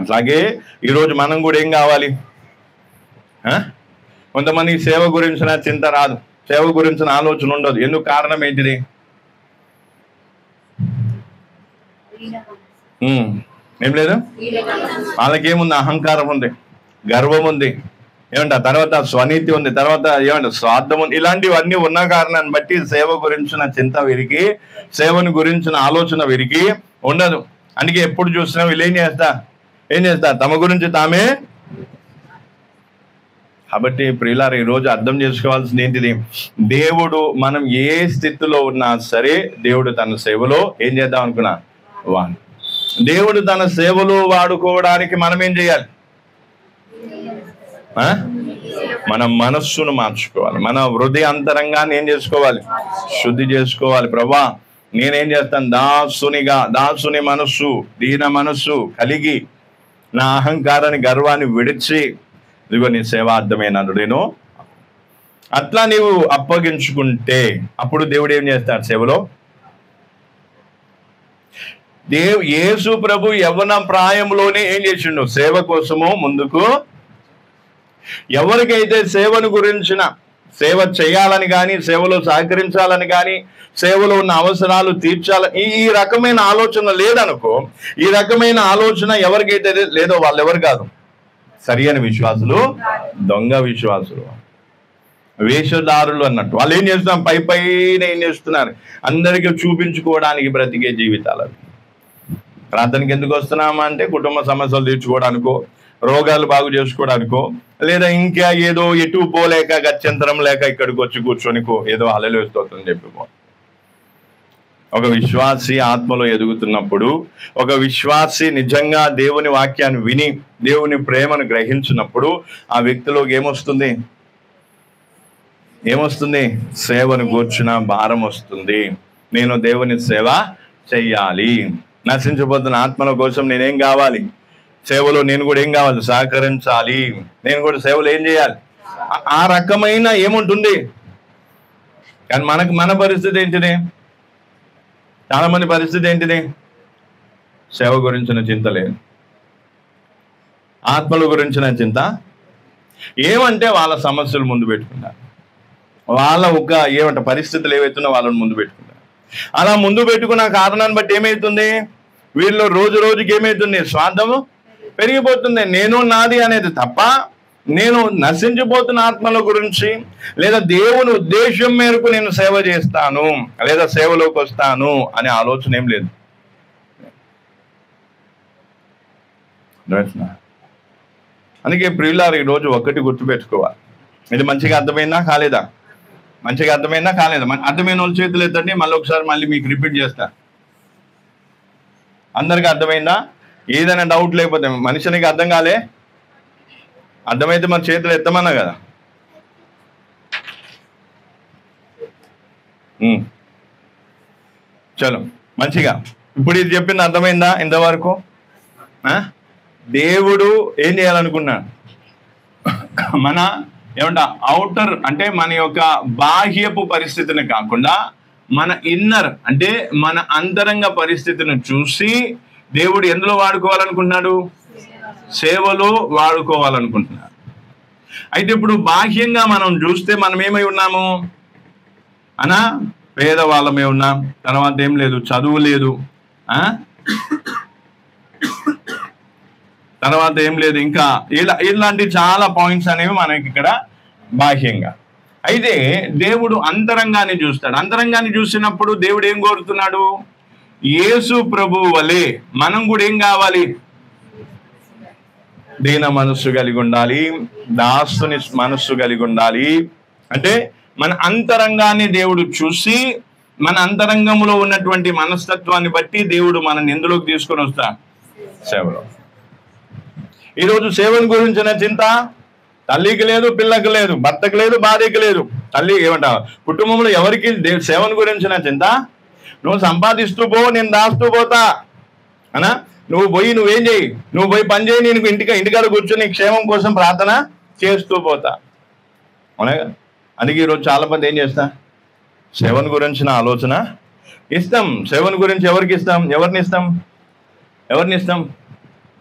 అట్లాగే ఈరోజు మనం కూడా ఏం కావాలి? కొంతమంది సేవ గురించిన చింత రాదు, సేవ గురించిన ఆలోచన ఉండదు. ఎందుకు? కారణం ఏంటిది? ఏం లేదు, వాళ్ళకేముంది? అహంకారం ఉంది, గర్వం ఉంది, ఏమంట తర్వాత స్వనీతి ఉంది, తర్వాత ఏమంట స్వార్థం ఉంది. ఇలాంటివన్నీ ఉన్న కారణాన్ని బట్టి సేవ గురించిన చింత వీరికి, సేవను గురించిన ఆలోచన వీరికి ఉండదు. అందుకే ఎప్పుడు చూసినా వీళ్ళు ఏం చేస్తా తమ గురించి తామే. కాబట్టి ప్రియులారా, ఈరోజు అర్థం చేసుకోవాల్సింది ఏంటిది? దేవుడు మనం ఏ స్థితిలో ఉన్నా సరే దేవుడు తన సేవలో ఏం చేద్దాం అనుకున్నా దేవుడు తన సేవలో వాడుకోవడానికి మనం ఏం చేయాలి? మన మనస్సును మార్చుకోవాలి, మన హృదయ అంతరంగాన్ని ఏం చేసుకోవాలి? శుద్ధి చేసుకోవాలి. ప్రభా, నేనేం చేస్తాను? దాసుని మనస్సు, దీన మనస్సు కలిగి నా అహంకారాన్ని, గర్వాన్ని విడిచి ఇదిగో నీ సేవార్థమైన నేను అట్లా నీవు అప్పగించుకుంటే అప్పుడు దేవుడు ఏం చేస్తాడు సేవలో? యేసు ప్రభు యవ్వన ప్రాయంలోనే ఏం చేసిండు? సేవ కోసము ముందుకు. ఎవరికైతే సేవను గురించిన సేవ చేయాలని కానీ, సేవలో సహకరించాలని కానీ, సేవలో ఉన్న అవసరాలు తీర్చాలని ఈ రకమైన ఆలోచన లేదనుకో, ఈ రకమైన ఆలోచన ఎవరికైతే లేదో వాళ్ళు ఎవరు కాదు? సరి అయిన విశ్వాసులు, దొంగ విశ్వాసులు, వేషధారులు అన్నట్టు. వాళ్ళు ఏం చేస్తున్నారు? పైన ఏం చేస్తున్నారు? అందరికీ చూపించుకోవడానికి బ్రతికే జీవితాలు. ప్రార్థనకి ఎందుకు వస్తున్నామా అంటే కుటుంబ సమస్యలు తీర్చుకోవడానికో, రోగాలు బాగు చేసుకోవడానికో, లేదా ఇంకా ఏదో ఎటు పోలేక గత్యంతరం లేక ఇక్కడికి వచ్చి కూర్చొనికో ఏదో హల్లెలూయా స్తోత్రం చెప్పుకో. ఒక విశ్వాసి ఆత్మలో ఎదుగుతున్నప్పుడు, ఒక విశ్వాసి నిజంగా దేవుని వాక్యాన్ని విని దేవుని ప్రేమను గ్రహించినప్పుడు ఆ వ్యక్తిలోకి ఏమొస్తుంది? సేవను కూర్చున్న భారం వస్తుంది. నేను దేవుని సేవ చెయ్యాలి, నశించిపోతున్న ఆత్మల కోసం నేనేం కావాలి? సేవలో నేను కూడా ఏం కావాలి? సహకరించాలి, నేను కూడా సేవలో ఏం చేయాలి? ఆ రకమైన ఏముంటుంది. కానీ మన పరిస్థితి ఏంటిది? చాలా మంది పరిస్థితి ఏంటిది? సేవ గురించిన చింత లేదు, ఆత్మల గురించిన చింత. ఏమంటే వాళ్ళ సమస్యలు ముందు పెట్టుకుంటారు, వాళ్ళ పరిస్థితులు ఏవైతున్నా వాళ్ళని ముందు పెట్టుకుంటారు. అలా ముందు పెట్టుకున్న కారణాన్ని బట్టి ఏమవుతుంది? వీళ్ళు రోజు రోజుకి ఏమవుతుంది? స్వార్థము పెరిగిపోతుంది. నేను నాది అనేది తప్ప నేను నశించిపోతున్న ఆత్మల గురించి లేదా దేవుని ఉద్దేశం మేరకు నేను సేవ చేస్తాను లేదా సేవలోకి వస్తాను అనే ఆలోచన ఏం లేదు. అందుకే ప్రియులారు ఈరోజు ఒక్కటి గుర్తుపెట్టుకోవాలి. ఇది మంచిగా అర్థమైందా కాలేదా? మంచిగా అర్థమైందా కాలేదా? అర్థమైన వాళ్ళ చేతులు ఎత్తండి, మళ్ళీ మీకు రిపీట్ చేస్తా. అందరికీ అర్థమైందా? ఏదైనా డౌట్ లేకపోతే, మనిషినికి అర్థం కాలే, అర్థమైతే మన చేతులు ఎత్తమన్నా కదా. చలో మంచిగా, ఇప్పుడు ఇది చెప్పింది అర్థమైందా ఇంతవరకు? దేవుడు ఏం చేయాలనుకున్నాడు? మన అవుటర్ అంటే మన యొక్క బాహ్యపు పరిస్థితిని కాకుండా మన ఇన్నర్ అంటే మన అంతరంగ పరిస్థితిని చూసి దేవుడు ఎందులో వాడుకోవాలనుకుంటున్నాడు? సేవలో వాడుకోవాలనుకుంటున్నాడు. అయితే ఇప్పుడు బాహ్యంగా మనం చూస్తే మనం ఏమై ఉన్నాము పేదవాళ్ళమే ఉన్నాం, తర్వాత ఏం లేదు, చదువు లేదు, తర్వాత ఏం లేదు, ఇంకా ఇలాంటి చాలా పాయింట్స్ అనేవి మనకి ఇక్కడ బాహ్యంగా. అయితే దేవుడు అంతరంగాన్ని చూస్తాడు. అంతరంగాన్ని చూసినప్పుడు దేవుడు ఏం కోరుతున్నాడు? యేసు ప్రభు వలె మనం కూడా ఏం కావాలి? దీన మనస్సు కలిగి ఉండాలి, దాసుని మనస్సు కలిగి ఉండాలి. అంటే మన అంతరంగాన్ని దేవుడు చూసి మన అంతరంగంలో ఉన్నటువంటి మనస్తత్వాన్ని బట్టి దేవుడు మనల్ని ఎందులోకి తీసుకొని వస్తా? సేవలో. ఈరోజు సేవల గురించిన చింత తల్లికి లేదు, పిల్లకి లేదు, భర్తకు లేదు, భార్యకి లేదు. తల్లి కుటుంబంలో ఎవరికి సేవల గురించిన చింత? నువ్వు సంపాదిస్తూ పో, నేను దాస్తూ పోతా నువ్వేం చేయి, నువ్వు పోయి పని చేయి, నేను ఇంటికాడ కూర్చొని క్షేమం కోసం ప్రార్థన చేస్తూ పోతా. అవునా? అందుకే ఈరోజు చాలా మంది ఏం చేస్తా? సేవను గురించిన ఆలోచన ఇస్తాం. సేవను గురించి ఎవరికి ఇస్తాం? ఎవరిని ఇస్తాం?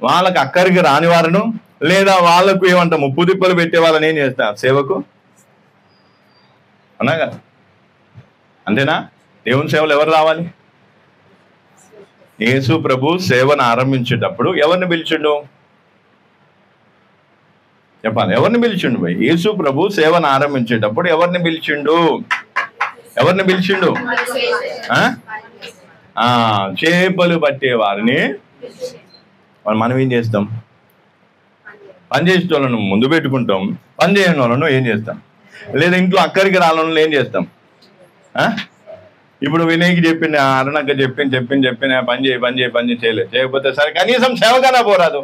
వాళ్ళకి అక్కడికి రాని వారును లేదా వాళ్ళకు ఏమంట ముప్పు తిప్పలు పెట్టే వాళ్ళని ఏం చేస్తా సేవకు అన్నాగా. అంతేనా? దేవుని సేవలు ఎవరు రావాలి? యేసు ప్రభు సేవను ఆరంభించేటప్పుడు ఎవరిని పిలిచిండు చెప్పాలి? ఎవరిని పిలిచిండు భయ్? యేసు ప్రభు సేవను ఆరంభించేటప్పుడు ఎవరిని పిలిచిండు? ఎవరిని పిలిచిండు? చేపలు పట్టే వారిని. మనం ఏం చేస్తాం? పని చేసే వాళ్ళను ముందు పెట్టుకుంటాం, పని చేయని వాళ్ళను ఏం చేస్తాం? లేదా ఇంట్లో అక్కడికి రాళ్ళను ఏం చేస్తాం? ఇప్పుడు వినయ్కి చెప్పింది, అరుణక్క చెప్పింది పని చేయి చేయకపోతే సరే కనీసం సేవకన్నా పోరాదు.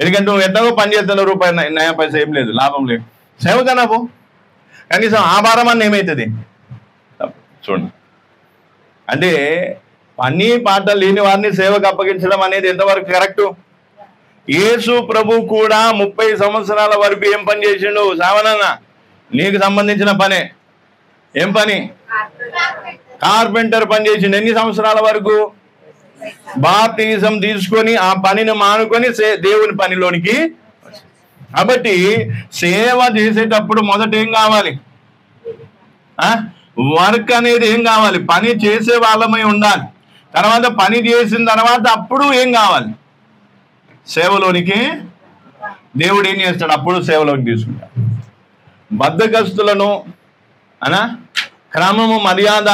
ఎందుకంటే నువ్వు ఎంతగా పని చేస్తావు, రూపాయి నయా పైసా ఏం లేదు, లాభం లేదు, సేవకన్నా పో. కనీసం ఆ భారం అన్న ఏమవుతుంది? చూడండి, అంటే పని పాట లేని వారిని సేవకు అప్పగించడం అనేది ఎంతవరకు కరెక్టు? యేసు ప్రభు కూడా 30 సంవత్సరాల వరకు ఏం పని చేసిండు? సావనన్న నీకు సంబంధించిన పనే. ఏం పని? కార్పెంటర్ పని చేసిండు. ఎన్ని సంవత్సరాల వరకు? బాప్టిజం తీసుకొని ఆ పనిని మానుకొని దేవుని పనిలోనికి. కాబట్టి సేవ చేసేటప్పుడు మొదట ఏం కావాలి? వర్క్ అనేది ఏం కావాలి? పని చేసే వాళ్ళమై ఉండాలి. తర్వాత పని చేసిన తర్వాత అప్పుడు ఏం కావాలి? సేవలోనికి దేవుడు ఏం చేస్తాడు? అప్పుడు సేవలోకి తీసుకుంటాడు. బద్ధకస్తులను క్రమము, మర్యాద,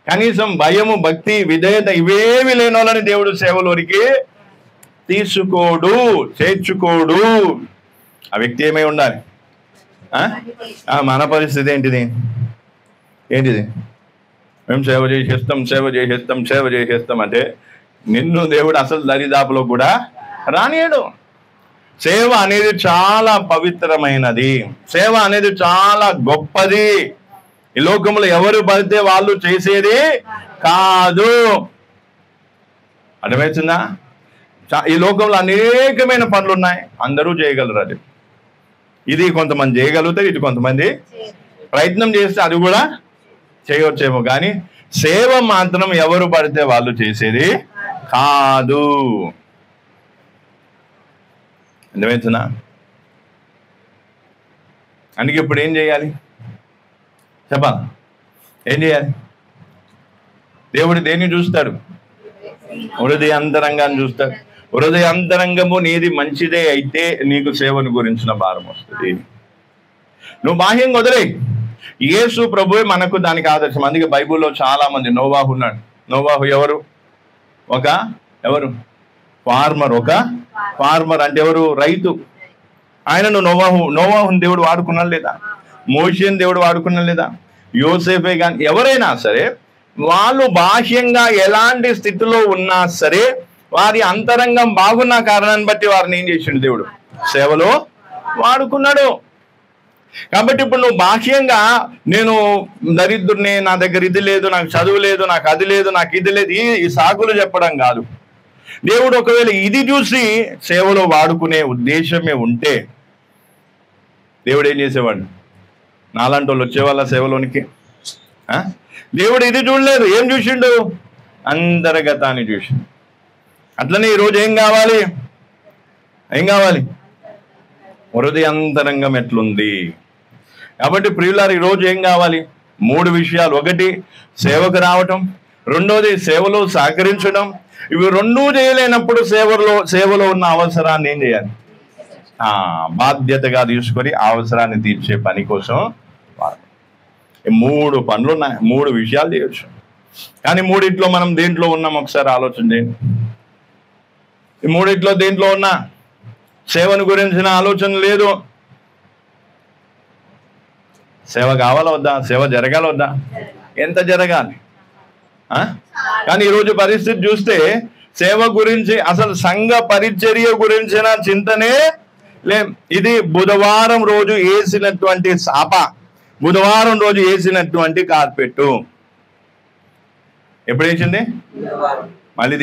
కనీసం భయము, భక్తి, విధేయత ఇవేమి లేని వాళ్ళని దేవుడు సేవలోనికి తీసుకోడు, చేర్చుకోడు. ఆ వ్యక్తి ఏమై ఉండాలి? మన పరిస్థితి ఏంటిది? మేము సేవ చేసేస్తాం అంటే నిన్ను దేవుడు అసలు దరిదాపులో కూడా రానియడు. సేవ అనేది చాలా పవిత్రమైనది. సేవ అనేది చాలా గొప్పది. ఈ లోకంలో ఎవరు పడితే వాళ్ళు చేసేది కాదు. అర్థమవుతుందా? ఈ లోకంలో అనేకమైన పనులు ఉన్నాయి, అందరూ చేయగలరు. అది ఇది కొంతమంది చేయగలుగుతారు, ఇది కొంతమంది ప్రయత్నం చేస్తే అది కూడా చేయవచ్చేమో, కానీ సేవ మాత్రం ఎవరు పడితే వాళ్ళు చేసేది కాదు. అర్థమవుతుందా? అందుకే ఇప్పుడు ఏం చేయాలి చెప్పాలి? ఏం చేయాలి? దేవుడు దేన్ని చూస్తాడు? హృదయ అంతరంగాన్ని చూస్తాడు. హృదయ అంతరంగము నీది మంచిదే అయితే నీకు సేవను గురించిన భారం వస్తుంది. నువ్వు బాహ్యంగా వదిలే. యేసు ప్రభువే మనకు దానికి ఆదర్శం. అందుకే బైబిల్లో చాలా మంది, నోవాహు ఉన్నాడు. నోవాహు ఎవరు? ఫార్మర్. ఒక ఫార్మర్ అంటే ఎవరు? రైతు. ఆయనను నోవాహుని దేవుడు వాడుకున్నాడు లేదా? మోషేని దేవుడు వాడుకున్నాడు లేదా? యోసేఫే కానీ ఎవరైనా సరే వాళ్ళు బాహ్యంగా ఎలాంటి స్థితిలో ఉన్నా సరే వారి అంతరంగం బాగున్న కారణాన్ని బట్టి వారిని ఏం చేసిండు? దేవుడు సేవలో వాడుకున్నాడు. కాబట్టి ఇప్పుడు నువ్వు బాహ్యంగా నేను దరిద్రుడిని, నా దగ్గర ఇది లేదు, నాకు చదువు లేదు, నాకు అది లేదు, నాకు ఇది లేదు, ఈ సాకులు చెప్పడం కాదు. దేవుడు ఒకవేళ ఇది చూసి సేవలో వాడుకునే ఉద్దేశమే ఉంటే దేవుడు ఏం చేసేవాడు? నాలాంటి వాళ్ళు వచ్చేవాళ్ళ సేవలోనికి? దేవుడు ఇది చూడలేదు. ఏం చూసిండు? అంతర్గతాన్ని చూసిండు. అట్లనే ఈరోజు ఏం కావాలి? హృదయ అంతరంగం ఎట్లుంది? కాబట్టి ప్రియులారు ఈరోజు ఏం కావాలి? 3 విషయాలు. ఒకటి సేవకు రావటం, రెండోది సేవలో సహకరించడం. ఇవి 2 చేయలేనప్పుడు సేవలో ఉన్న అవసరాన్ని ఏం చేయాలి? బాధ్యతగా తీసుకొని ఆ అవసరాన్ని తీర్చే పని కోసం 3 పనులు ఉన్నాయి. 3 విషయాలు చేయొచ్చు. కానీ 3 మనం దేంట్లో ఉన్నాం ఒకసారి ఆలోచన చేయండి. ఈ 3 దేంట్లో ఉన్నా సేవను గురించిన ఆలోచన లేదు. సేవ కావాలా వద్దా? సేవ జరగాల వద్దా? ఎంత జరగాలి? కానీ ఈరోజు పరిస్థితి చూస్తే సేవ గురించి, అసలు సంఘ పరిచర్య గురించిన చింతనే లే. ఇది బుధవారం రోజు వేసినటువంటి సాప, బుధవారం రోజు వేసినటువంటి కార్పెట్టు ఎప్పుడు వేసింది? మళ్ళీ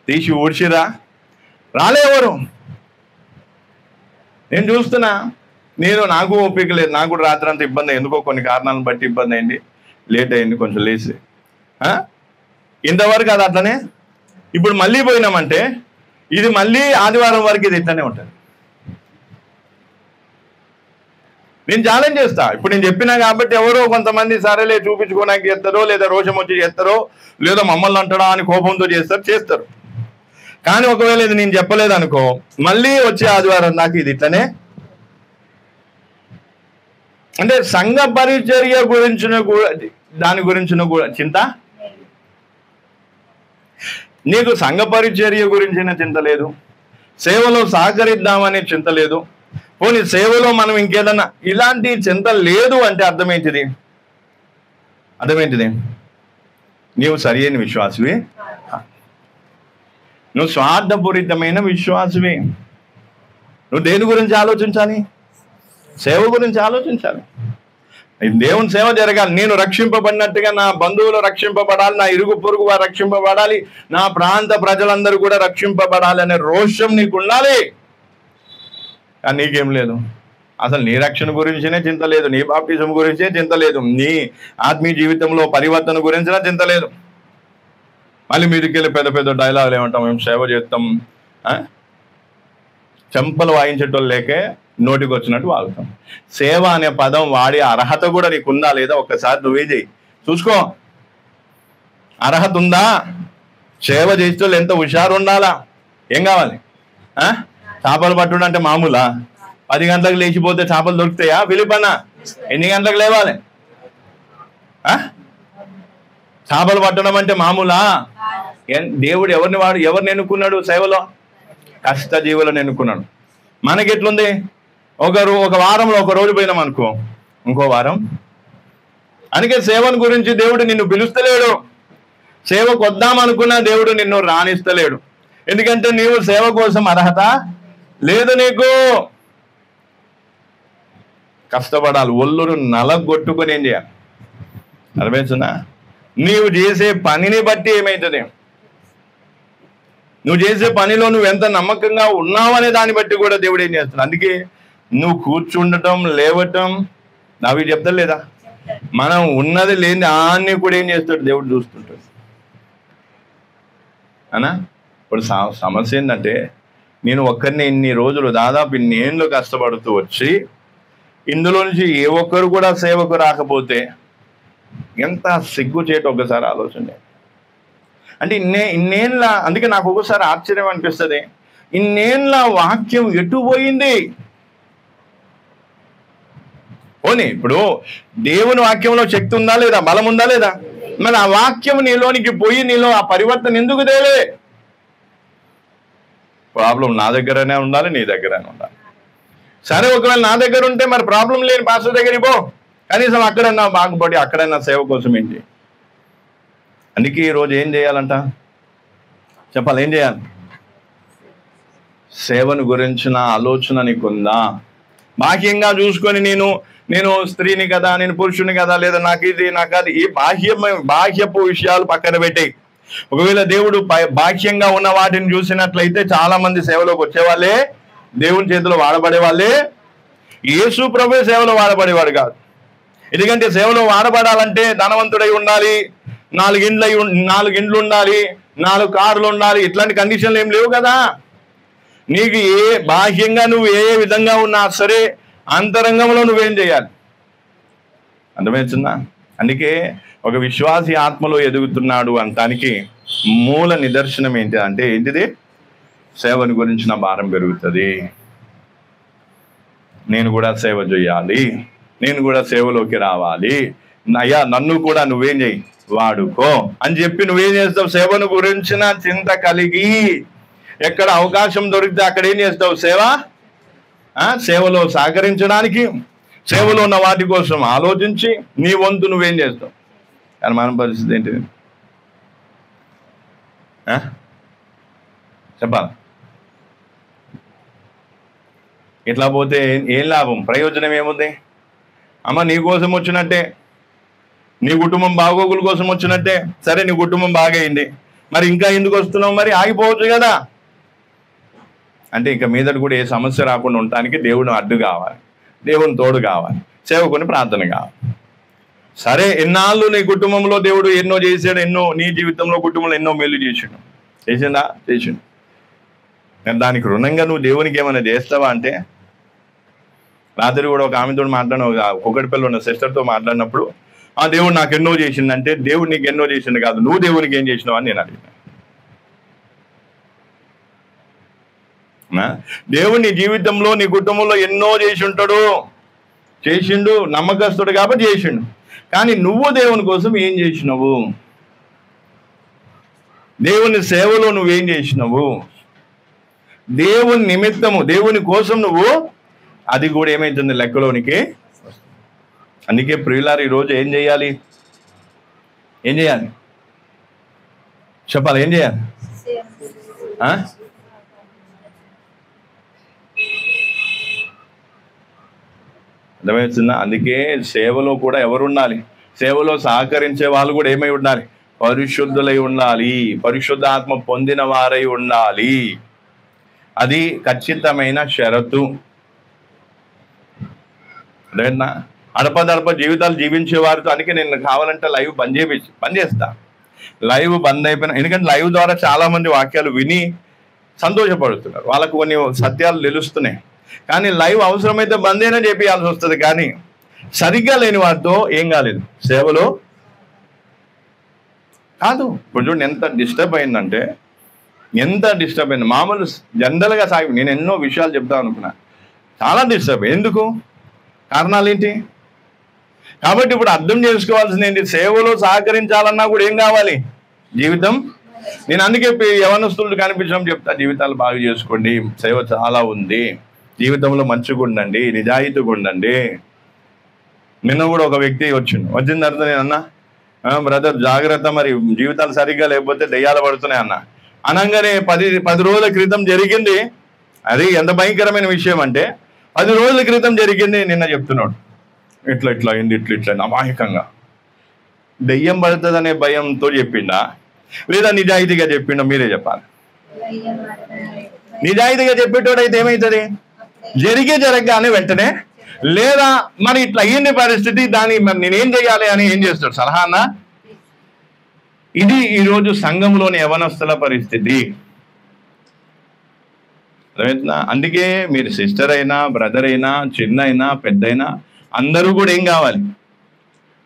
తీసి ఊడ్చిరా? రాలేవరు. నేను చూస్తున్నా. నాకు ఓపిక లేదు. నాకు కూడా రాత్రి అంతా ఇబ్బంది, ఎందుకో కొన్ని కారణాలను బట్టి ఇబ్బంది అయింది, లేట్ అయింది, కొంచెం లేచి ఇంతవరకు అది అట్లనే ఇప్పుడు మళ్ళీ పోయినామంటే ఇది మళ్ళీ ఆదివారం వరకు ఇది ఇట్లానే ఉంటుంది. నేను ఛాలెంజ్ చేస్తా. ఇప్పుడు నేను చెప్పినా కాబట్టి ఎవరో కొంతమంది సరేలే చూపించుకోవడానికి చేస్తారో, లేదా రోషం వచ్చి చేస్తారో, లేదా మమ్మల్ని అంటాడా అని కోపంతో చేస్తారు. కానీ ఒకవేళ ఇది నేను చెప్పలేదు అనుకో, మళ్ళీ వచ్చే ఆదివారం నాకు ఇది ఇట్లనే. అంటే సంఘ పరిచర్య గురించిన దాని గురించిన చింత నీకు, సంఘ పరిచర్య గురించిన చింత లేదు, సేవలో సహకరిద్దామనే చింత లేదు, పోనీ సేవలో మనం ఇంకేదన్నా ఇలాంటి చింత లేదు అంటే అర్థమేంటిది? నీవు సరి అయిన విశ్వాసవి, నువ్వు స్వార్థపూరితమైన విశ్వాసవి. నువ్వు దేని గురించి ఆలోచించాలి? సేవ గురించి ఆలోచించాలి. దేవుని సేవ జరగాలి. నేను రక్షింపబడినట్టుగా నా బంధువులు రక్షింపబడాలి, నా ఇరుగు పొరుగు వారు రక్షింపబడాలి, నా ప్రాంత ప్రజలందరూ కూడా రక్షింపబడాలి అనే రోషం నీకు ఉండాలి. కానీ నీకేం లేదు. అసలు నీ రక్షణ గురించినే చింత లేదు, నీ బాప్టిజం గురించే చింత లేదు, నీ ఆత్మీయ జీవితంలో పరివర్తన గురించినా చింత లేదు. మళ్ళీ మీదకి వెళ్ళి పెద్ద పెద్ద డైలాగులు ఏమంటాం, మేము సేవ చేస్తాం, చెంపలు వాయించేటోళ్ళు లేకే నోటికి వచ్చినట్టు వాగుతాం. సేవ అనే పదం వాడే అర్హత కూడా నీకు ఉందా లేదా ఒక్కసారి నువ్వే చేయి, చూసుకో. అర్హత ఉందా? సేవ చేసేటోళ్ళు ఎంత హుషారు ఉండాలా? ఏం కావాలి? చేపలు పట్టుడు అంటే మామూలా? 10 గంటలకు లేచిపోతే చేపలు దొరుకుతాయా? ఫిలిపన్నా ఎన్ని గంటలకు లేవాలి? చేపలు పట్టడం అంటే మామూలా? దేవుడు ఎవరిని ఎన్నుకున్నాడు సేవలో? కష్టజీవులను ఎన్నుకున్నాడు. మనకి ఎట్లుంది? ఒక వారంలో ఒక రోజు పోయినాం అనుకో, ఇంకో వారం. అందుకే సేవను గురించి దేవుడు నిన్ను పిలుస్తలేడు. సేవకు వద్దామనుకున్నా దేవుడు నిన్ను రాణిస్తలేడు. ఎందుకంటే నీవు సేవ కోసం అర్హత లేదు నీకు. కష్టపడాలి, ఒళ్ళును నలగొట్టుకొని ఏం చేయాలి? అర్థమవుతుందా? నీవు చేసే పనిని బట్టి ఏమవుతుంది? నువ్వు చేసే పనిలో నువ్వు ఎంత నమ్మకంగా ఉన్నావనే దాన్ని బట్టి కూడా దేవుడు ఏం చేస్తాడు. అందుకే నువ్వు కూర్చుండటం, లేవటం, అవి చెప్తారు లేదా? మనం ఉన్నది లేని అన్ని కూడా ఏం చేస్తాడు దేవుడు చూస్తుంటాడు అనా. ఇప్పుడు సమస్య ఏంటంటే, నేను ఒక్కరిని ఇన్ని రోజులు దాదాపు ఇన్నేళ్ళు కష్టపడుతూ వచ్చి ఇందులో నుంచి ఏ ఒక్కరు కూడా సేవకు రాకపోతే ఎంత సిగ్గుచేటు ఒకసారి ఆలోచన. అంటే ఇన్నేళ్ళ, అందుకే నాకు ఒకసారి ఆశ్చర్యం అనిపిస్తుంది, ఇన్నేళ్ళ వాక్యం ఎటు పోయింది? పోనీ ఇప్పుడు దేవుని వాక్యంలో శక్తి ఉందా లేదా, బలం ఉందా లేదా? మరి ఆ వాక్యం నీలోనికి పోయి నీలో ఆ పరివర్తన ఎందుకు తేలే? ప్రాబ్లం నా దగ్గరనే ఉండాలి, నీ దగ్గరనే ఉండాలి. సరే, ఒకవేళ నా దగ్గర ఉంటే మరి ప్రాబ్లం లేని పాస్టర్ దగ్గరికి పో, కనీసం అక్కడన్నా బాగుపడి అక్కడన్నా సేవ కోసం ఏంటి. అందుకే ఈరోజు ఏం చేయాలంట చెప్పాలి, ఏం చేయాలి? సేవను గురించిన ఆలోచన నీకుందా? బాహ్యంగా చూసుకొని నేను స్త్రీని కదా, నేను పురుషుని కదా, లేదా నాకు ఇది నాకు అది, ఈ బాహ్యపు విషయాలు పక్కన పెట్టాయి. ఒకవేళ దేవుడు బాహ్యంగా ఉన్న వాటిని చూసినట్లయితే చాలా మంది సేవలోకి వచ్చేవాళ్ళే, దేవుని చేతిలో వాడబడే వాళ్ళే. యేసు ప్రభువే సేవలో వాడబడేవాడు కాదు. ఎందుకంటే సేవలో వాడబడాలంటే ధనవంతుడై ఉండాలి, 4 ఇండ్లు ఉండాలి, 4 కార్లు ఉండాలి, ఇట్లాంటి కండిషన్లు ఏం లేవు కదా. నీకు బాహ్యంగా నువ్వు ఏ విధంగా ఉన్నా సరే అంతరంగంలో నువ్వేం చేయాలి? అర్థమవుతుందా? అందుకే ఒక విశ్వాసి ఆత్మలో ఎదుగుతున్నాడు అంటానికి మూల నిదర్శనం ఏంటి అంటే, ఏంటిది? సేవను గురించిన భారం పెరుగుతుంది. నేను కూడా సేవ చేయాలి, నేను కూడా సేవలోకి రావాలి, అయ్యా నన్ను కూడా నువ్వేం చేయి, వాడుకో అని చెప్పి నువ్వేం చేస్తావు? సేవను గురించిన చింత కలిగి ఎక్కడ అవకాశం దొరికితే అక్కడ ఏం చేస్తావు? సేవలో సహకరించడానికి, సేవలో ఉన్న వాటి కోసం ఆలోచించి నీ వంతు నువ్వేం చేస్తావు. కానీ మన పరిస్థితి ఏంటిది చెప్పాలి? ఇట్లా పోతే ఏం లాభం, ప్రయోజనం ఏముంది? అమ్మ నీ కోసం వచ్చినట్టే, నీ కుటుంబం బాగోగుల కోసం వచ్చినట్టే. సరే, నీ కుటుంబం బాగైంది, మరి ఇంకా ఎందుకు వస్తున్నావు? మరి ఆగిపోవచ్చు కదా. అంటే ఇక మీదట కూడా ఏ సమస్య రాకుండా ఉండటానికి దేవుడు అడ్డు కావాలి, దేవుని తోడు కావాలి, సేవకుని ప్రార్థన కావాలి. సరే, ఎన్నాళ్ళు నీ కుటుంబంలో దేవుడు ఎన్నో చేశాడు, నీ జీవితంలో కుటుంబంలో ఎన్నో మేలు చేశాడు. చేసిందా? చేసిండు. దానికి రుణంగా నువ్వు దేవునికి ఏమైనా చేస్తావా అంటే, రాత్రి కూడా ఒక ఆమెతో కుక్కటిపల్లి ఉన్న సిస్టర్తో మాట్లాడినప్పుడు, దేవుడు నాకు ఎన్నో చేసిందంటే, దేవుడు నీకు ఎన్నో చేసింది కాదు, నువ్వు దేవునికి ఏం చేసినావు అని నేను అడిగిన. దేవుడు నీ జీవితంలో నీ కుటుంబంలో ఎన్నో చేసి ఉంటాడు, చేసిండు, నమ్మకస్తుడు కాబట్టి చేసిండు. కానీ నువ్వు దేవుని కోసం ఏం చేసినావు? దేవుని సేవలో నువ్వేం చేసినావు? దేవుని నిమిత్తము, దేవుని కోసం నువ్వు, అది కూడా ఏమైతుంది లెక్కలోనికి. అందుకే ప్రియులారు ఈరోజు ఏం చేయాలి? ఏం చేయాలి చెప్పాలి? ఏం చేయాలి? అర్థమవుతుందా? అందుకే సేవలో కూడా ఎవరు ఉండాలి? సేవలో సహకరించే వాళ్ళు కూడా ఏమై ఉండాలి? పరిశుద్ధులై ఉండాలి, పరిశుద్ధ ఆత్మ పొందిన వారై ఉండాలి. అది ఖచ్చితమైన షరతు. అదేనా? అడపదడప జీవితాలు జీవించే వారితో, అందుకే నేను కావాలంటే లైవ్ బంద్ చేస్తా. లైవ్ బంద్ అయిపోయినా, ఎందుకంటే లైవ్ ద్వారా చాలా మంది వాక్యాలు విని సంతోషపడుతున్నారు, వాళ్ళకు కొన్ని సత్యాలు తెలుస్తున్నాయి. కానీ లైవ్ అవసరమైతే బంద్ అయినా చేపియాల్సి వస్తుంది. కానీ సరిగ్గా లేని వారితో ఏం కాలేదు, సేవలో కాదు. ఇప్పుడు చూడండి ఎంత డిస్టర్బ్ అయిందంటే, ఎంత డిస్టర్బ్ అయింది. మామూలు జనరల్గా నేను ఎన్నో విషయాలు చెప్తాను అనుకున్నా, చాలా డిస్టర్బ్. ఎందుకు? కారణాలు ఏంటి? కాబట్టి ఇప్పుడు అర్థం చేసుకోవాల్సింది ఏంటి? సేవలో సహకరించాలన్నా కూడా ఏం కావాలి? జీవితం. నేను అందుకే యవనస్తులు కనిపించడం చెప్తా, జీవితాలు బాగా చేసుకోండి, సేవ చాలా ఉంది, జీవితంలో మంచిగా ఉండండి, నిజాయితీగా ఉండండి. నిన్న కూడా ఒక వ్యక్తి వచ్చిన తర్వాత నేను అన్నా, బ్రదర్ జాగ్రత్త, మరి జీవితాలు సరిగ్గా లేకపోతే దెయ్యాలు పడుతున్నాయి అన్న. అనగానే 10 రోజుల క్రితం జరిగింది. అది ఎంత భయంకరమైన విషయం అంటే, 10 రోజుల క్రితం జరిగింది నిన్న చెప్తున్నాడు. ఇట్లా అయింది, ఇట్లా అమాయకంగా. దెయ్యం పడుతుంది అనే భయంతో చెప్పిండా లేదా నిజాయితీగా చెప్పిండా? మీరే చెప్పాలి. నిజాయితీగా చెప్పేటోడైతే ఏమవుతుంది? జరగగానే వెంటనే, లేదా మరి ఇట్లా అయ్యింది పరిస్థితి, దాన్ని మరి నేనేం చేయాలి అని ఏం చేస్తాడు? సలహానా? ఇది ఈరోజు సంఘంలోని యవనస్తుల పరిస్థితి. అందుకే మీరు సిస్టర్ అయినా, బ్రదర్ అయినా, చిన్న అయినా, పెద్ద అయినా, అందరూ కూడా ఏం కావాలి?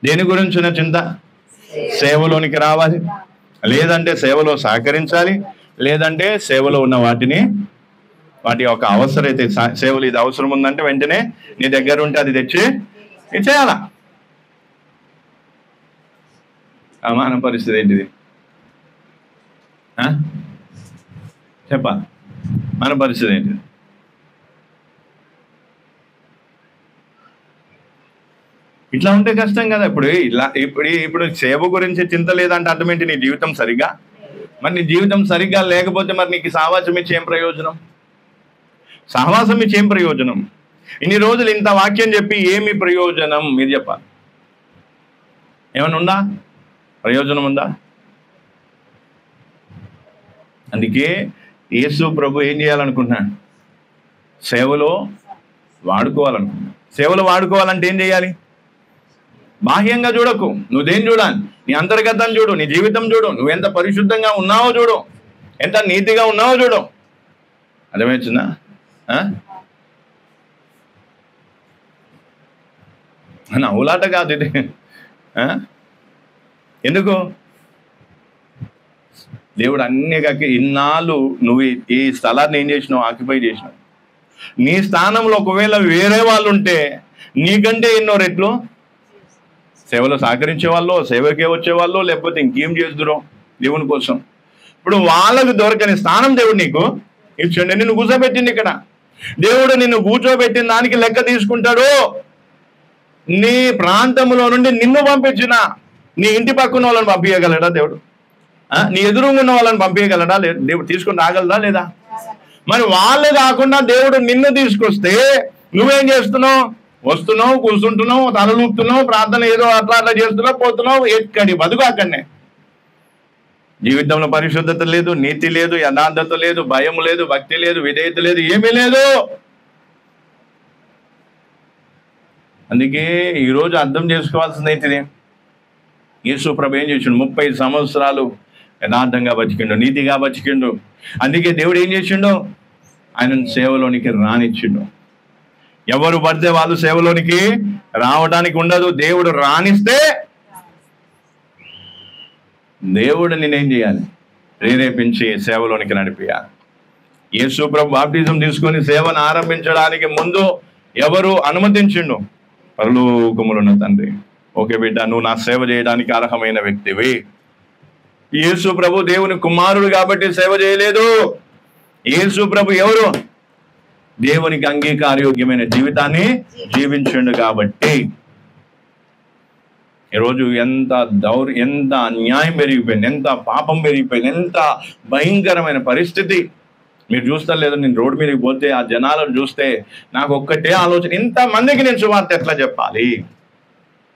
దేని గురించిన చింత? సేవలోనికి రావాలి, లేదంటే సేవలో సహకరించాలి, లేదంటే సేవలో ఉన్న వాటి యొక్క అవసరమైతే, సేవలు ఇది అవసరం ఉందంటే వెంటనే నీ దగ్గర ఉంటే అది తెచ్చి చేయాలా. మన పరిస్థితి ఏంటిది చెప్పాలి? మన పరిస్థితి ఏంటిది? ఇట్లా ఉంటే కష్టం కదా. ఇప్పుడు సేవ గురించి చింత లేదంటే అర్థం ఏంటి? నీ జీవితం సరిగ్గా, మరి నీ జీవితం సరిగ్గా లేకపోతే మరి నీకు సహవాసం ఇచ్చి ఏం ప్రయోజనం? సహవాసం ఇచ్చి ఏం ప్రయోజనం? ఇన్ని రోజులు ఇంత వాక్యం చెప్పి ఏమి ప్రయోజనం? మీరు చెప్పాలి. ఏమైనా ఉందా? ప్రయోజనం ఉందా? అందుకే యేసు ప్రభు ఏం చేయాలనుకుంటున్నాడు? సేవలో వాడుకోవాలనుకుంటున్నాడు. సేవలో వాడుకోవాలంటే ఏం చేయాలి? బాహ్యంగా చూడకు, నువ్వు దేని చూడాలి? నీ అంతర్గతం చూడు, నీ జీవితం చూడు, నువ్వు ఎంత పరిశుద్ధంగా ఉన్నావో చూడు, ఎంత నీతిగా ఉన్నావో చూడు. అర్థమవుతుందా? నవ్వులాట కాదు ఇది. ఎందుకు? దేవుడు అన్నీ కాక ఇన్నాళ్ళు నువ్వు ఈ స్థలాన్ని ఏం చేసినావు? ఆక్యుపై చేసినావు. నీ స్థానంలో ఒకవేళ వేరే వాళ్ళు ఉంటే నీకంటే ఎన్నో రెట్లు సేవలో సహకరించే వాళ్ళు, సేవకే వచ్చేవాళ్ళు, లేకపోతే ఇంకేం చేస్తురో దేవుని కోసం. ఇప్పుడు వాళ్ళకు దొరకని స్థానం దేవుడు నీకు ఇచ్చండి. నిన్ను కూర్చోబెట్టింది ఇక్కడ. దేవుడు నిన్ను కూర్చోబెట్టిన దానికి లెక్క తీసుకుంటాడు. నీ ప్రాంతంలో నుండి నిన్ను పంపించిన నీ ఇంటి పక్కన వాళ్ళని పంపించగలడా దేవుడు? నీ ఎదురుగా ఉన్న వాళ్ళని పంపించగలడా? లేదు. దేవుడు తీసుకుని రాగలదా? లేదా? మరి వాళ్ళు కాకుండా దేవుడు నిన్ను తీసుకొస్తే నువ్వేం చేస్తున్నావు? వస్తున్నావు, కూర్చుంటున్నావు, తలలూపుతున్నావు, ప్రార్థన ఏదో అట్లా చేస్తున్నావు, పోతున్నావు. ఎక్కడి బతుకు అక్కడనే. జీవితంలో పరిశుద్ధత లేదు, నీతి లేదు, యథార్థత లేదు, భయం లేదు, భక్తి లేదు, విధేయత లేదు, ఏమీ లేదు. అందుకే ఈరోజు అర్థం చేసుకోవాల్సింది ఏంటిది? యేసు ప్రభు ఏం చేసిండు? 30 సంవత్సరాలు యథార్థంగా బతికిండు, నీతిగా బతికిండు. అందుకే దేవుడు ఏం చేసిండు? ఆయనను సేవలోనికి రానిచ్చిండు. ఎవరు పడితే వాళ్ళు సేవలోనికి రావడానికి ఉండదు. దేవుడు రానిస్తే దేవుడు నేనేం చేయాలి? ప్రేరేపించి సేవలోనికి నడిపియాలి. యేసు ప్రభు బాప్టిజం తీసుకొని సేవను ఆరంభించడానికి ముందు ఎవరు అనుమతించిండు? పరలోకములున్న తండ్రి. ఓకే బిడ్డ, నువ్వు నా సేవ చేయడానికి అర్హమైన వ్యక్తివి. యేసు ప్రభు దేవుని కుమారుడు కాబట్టి సేవ చేయలేదు. యేసు ప్రభు ఎవరు? దేవునికి అంగీకారయోగ్యమైన జీవితాన్ని జీవించండు కాబట్టి. ఈరోజు ఎంత అన్యాయం పెరిగిపోయింది, ఎంత పాపం పెరిగిపోయింది, ఎంత భయంకరమైన పరిస్థితి మీరు చూస్తలేదు. నేను రోడ్డు మీదకి పోతే ఆ జనాలను చూస్తే నాకు ఒక్కటే ఆలోచన, ఇంతమందికి నేను సువార్త ఎట్లా చెప్పాలి?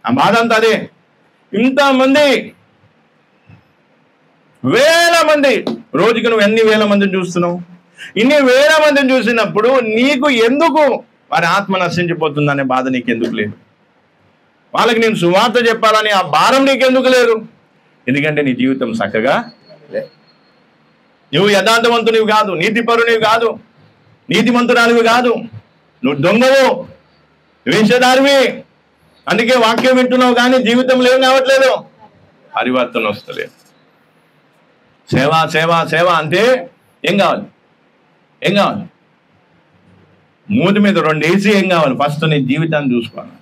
ఆ బాధ అంతా అదే. ఇంతమంది, వేల మంది, రోజుకి నువ్వు ఎన్ని వేల మందిని చూస్తున్నావు? ఇన్ని వేల మందిని చూసినప్పుడు నీకు ఎందుకు వారి ఆత్మ నశించిపోతుందనే బాధ నీకు ఎందుకు లేదు? వాళ్ళకి నేను సువార్త చెప్పాలని ఆ భారం నీకెందుకు లేదు? ఎందుకంటే నీ జీవితం చక్కగా లే. నువ్వు యథార్థవంతునివి కాదు, నీతిపరునివి కాదు, నీతిమంతురాలివి కాదు, నువ్వు దొంగవు, వేషధారివి. అందుకే వాక్యం వింటున్నావు కానీ జీవితంలో ఏం కావట్లేదు, పరివర్తన వస్తలేదు. సేవ సేవ సేవ అంటే ఏం కావాలి? ఏం కావాలి? మూతి మీద 2 వేసి ఏం కావాలి? ఫస్ట్ నీ జీవితాన్ని చూసుకోవాలి.